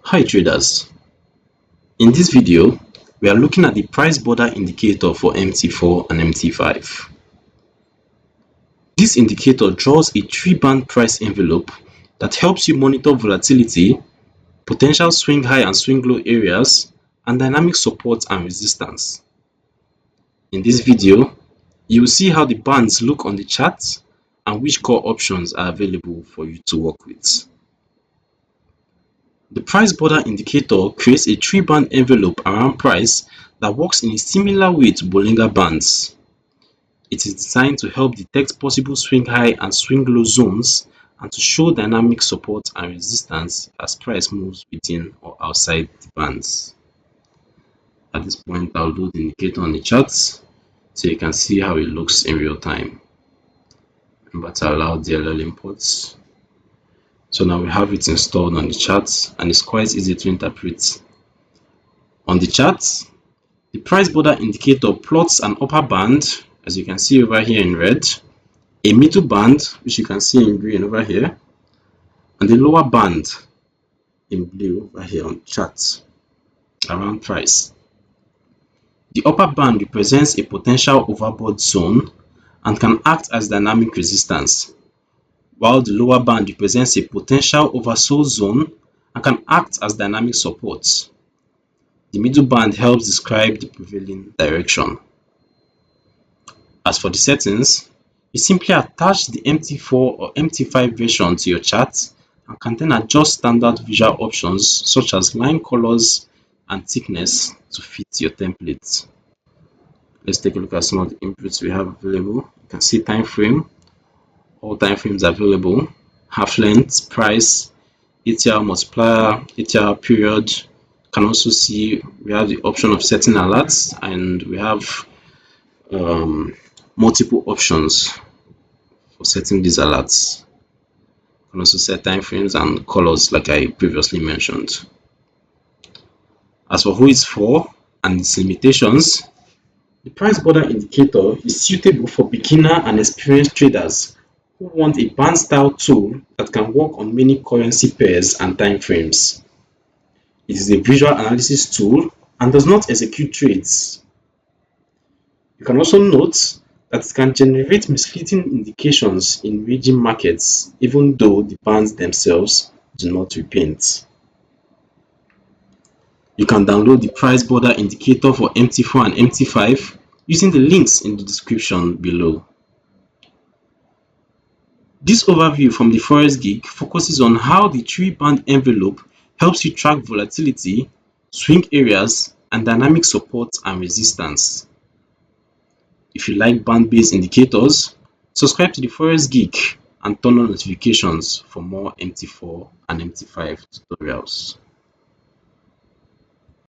Hi traders, in this video we are looking at the price border indicator for MT4 and MT5. This indicator draws a 3-band price envelope that helps you monitor volatility, potential swing high and swing low areas, and dynamic support and resistance. In this video, you will see how the bands look on the chart and which core options are available for you to work with. The price border indicator creates a 3-band envelope around price that works in a similar way to Bollinger Bands. It is designed to help detect possible swing high and swing low zones and to show dynamic support and resistance as price moves within or outside the bands. At this point, I'll load the indicator on the chart so you can see how it looks in real time. Remember to allow DLL imports. So now we have it installed on the chart and it's quite easy to interpret. On the chart, the price border indicator plots an upper band, as you can see over here in red, a middle band, which you can see in green over here, and the lower band in blue over here on the chart around price. The upper band represents a potential overbought zone and can act as dynamic resistance, while the lower band represents a potential oversold zone and can act as dynamic support. The middle band helps describe the prevailing direction. As for the settings, you simply attach the MT4 or MT5 version to your chart and can then adjust standard visual options such as line colors and thickness to fit your template. Let's take a look at some of the inputs we have available. You can see time frame, all time frames available, half length, price, ATR multiplier, ATR period. You can also see we have the option of setting alerts and we have multiple options for setting these alerts. You can also set time frames and colors like I previously mentioned. As for who it's for and its limitations, the price border indicator is suitable for beginner and experienced traders who want a band style tool that can work on many currency pairs and time frames. It is a visual analysis tool and does not execute trades. You can also note that it can generate misleading indications in raging markets even though the bands themselves do not repaint. You can download the price border indicator for MT4 and MT5 using the links in the description below. This overview from the Forex Geek focuses on how the 3-band envelope helps you track volatility, swing areas, and dynamic support and resistance. If you like band-based indicators, subscribe to the Forex Geek and turn on notifications for more MT4 and MT5 tutorials.